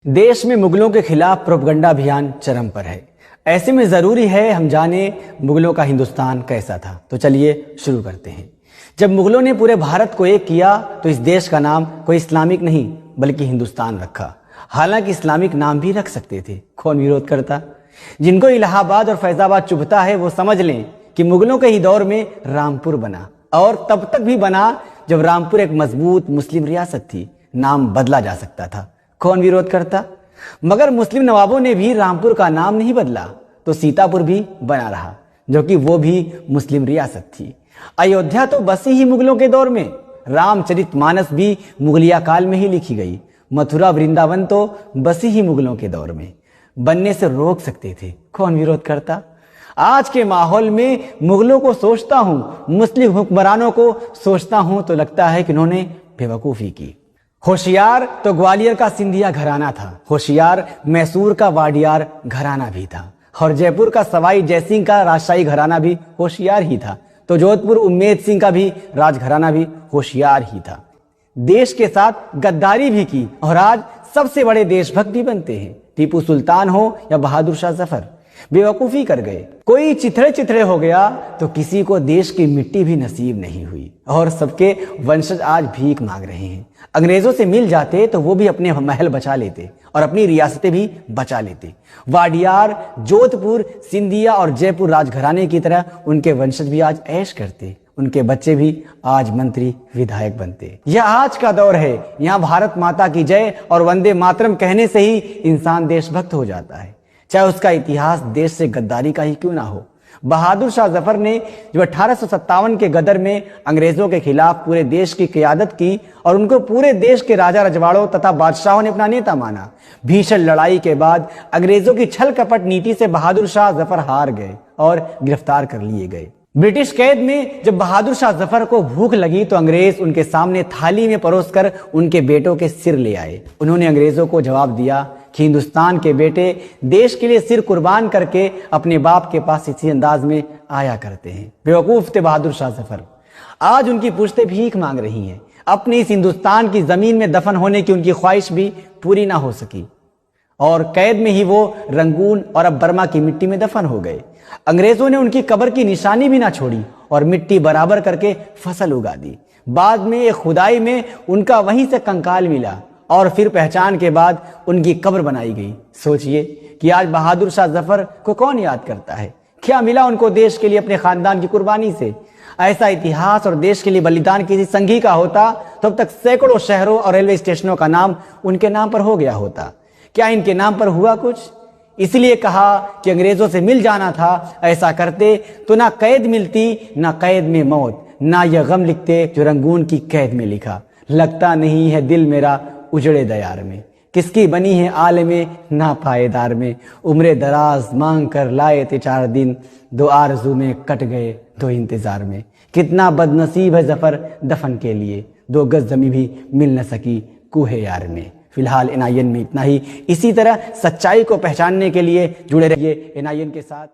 देश में मुगलों के खिलाफ प्रोपगंडा अभियान चरम पर है। ऐसे में जरूरी है हम जाने मुगलों का हिंदुस्तान कैसा था। तो चलिए शुरू करते हैं। जब मुगलों ने पूरे भारत को एक किया तो इस देश का नाम कोई इस्लामिक नहीं बल्कि हिंदुस्तान रखा। हालांकि इस्लामिक नाम भी रख सकते थे, कौन विरोध करता। जिनको इलाहाबाद और फैजाबाद चुभता है वो समझ लें कि मुगलों के ही दौर में रामपुर बना, और तब तक भी बना जब रामपुर एक मजबूत मुस्लिम रियासत थी। नाम बदला जा सकता था, कौन विरोध करता। मगर मुस्लिम नवाबों ने भी रामपुर का नाम नहीं बदला तो सीतापुर भी बना रहा, जो कि वो भी मुस्लिम रियासत थी। अयोध्या तो बसी ही मुगलों के दौर में, रामचरितमानस भी मुगलिया काल में ही लिखी गई। मथुरा वृंदावन तो बसी ही मुगलों के दौर में, बनने से रोक सकते थे, कौन विरोध करता। आज के माहौल में मुगलों को सोचता हूं, मुस्लिम हुक्मरानों को सोचता हूं तो लगता है कि उन्होंने बेवकूफी की। होशियार तो ग्वालियर का सिंधिया घराना था, होशियार मैसूर का वाडियार घराना भी था, और जयपुर का सवाई जयसिंह का राजशाही घराना भी होशियार ही था। तो जोधपुर उम्मेद सिंह का भी राजघराना भी होशियार ही था। देश के साथ गद्दारी भी की और आज सबसे बड़े देशभक्त भी बनते हैं। टीपू सुल्तान हो या बहादुर शाह जफर, बेवकूफी कर गए। कोई चिथड़े चिथड़े हो गया तो किसी को देश की मिट्टी भी नसीब नहीं हुई, और सबके वंशज आज भीख मांग रहे हैं। अंग्रेजों से मिल जाते तो वो भी अपने महल बचा लेते और अपनी रियासतें भी बचा लेते। वाडियार, जोधपुर, सिंधिया और जयपुर राजघराने की तरह उनके वंशज भी आज ऐश करते, उनके बच्चे भी आज मंत्री विधायक बनते। यह आज का दौर है, यहाँ भारत माता की जय और वंदे मातरम कहने से ही इंसान देशभक्त हो जाता है, चाहे उसका इतिहास देश से गद्दारी का ही क्यों ना हो। बहादुर शाह जफर ने जब 1857 के गदर में अंग्रेजों के खिलाफ पूरे देश की क़यादत की और उनको पूरे देश के राजा रजवाड़ों तथा बादशाहों ने अपना नेता माना। भीषण लड़ाई के बाद अंग्रेजों की छल कपट नीति से बहादुर शाह जफर हार गए और गिरफ्तार कर लिए गए। ब्रिटिश कैद में जब बहादुर शाह जफर को भूख लगी तो अंग्रेज उनके सामने थाली में परोसकर उनके बेटों के सिर ले आए। उन्होंने अंग्रेजों को जवाब दिया कि हिंदुस्तान के बेटे देश के लिए सिर कुर्बान करके अपने बाप के पास इसी अंदाज में आया करते हैं। बेवकूफ थे बहादुर शाह जफर। आज उनकी पुश्तें भीख मांग रही हैं। अपनी इस हिंदुस्तान की जमीन में दफन होने की उनकी ख्वाहिश भी पूरी ना हो सकी और कैद में ही वो रंगून और अब बर्मा की मिट्टी में दफन हो गए। अंग्रेजों ने उनकी कब्र की निशानी भी ना छोड़ी और मिट्टी बराबर करके फसल उगा दी। बाद में एक खुदाई में उनका वहीं से कंकाल मिला और फिर पहचान के बाद उनकी कब्र बनाई गई। सोचिए कि आज बहादुर शाह जफर को कौन याद करता है। क्या मिला उनको देश के लिए अपने खानदान की कुर्बानी से। ऐसा इतिहास और देश के लिए बलिदान किसी संघी का होता तो अब तक सैकड़ों शहरों और रेलवे स्टेशनों का नाम उनके नाम पर हो गया होता। क्या इनके नाम पर हुआ कुछ? इसलिए कहा कि अंग्रेजों से मिल जाना था। ऐसा करते तो ना कैद मिलती, ना कैद में मौत, ना यह गम लिखते जो रंगून की कैद में लिखा। लगता नहीं है दिल मेरा उजड़े दयार में, किसकी बनी है आल में ना पायेदार में। उम्रे दराज मांग कर लाए थे 4 दिन, 2 आरज़ू में कट गए 2 इंतजार में। कितना बदनसीब है जफर दफन के लिए, 2 गज जमी भी मिल न सकी कूहे यार में। फिलहाल NIN में इतना ही। इसी तरह सच्चाई को पहचानने के लिए जुड़े रहिए NIN के साथ।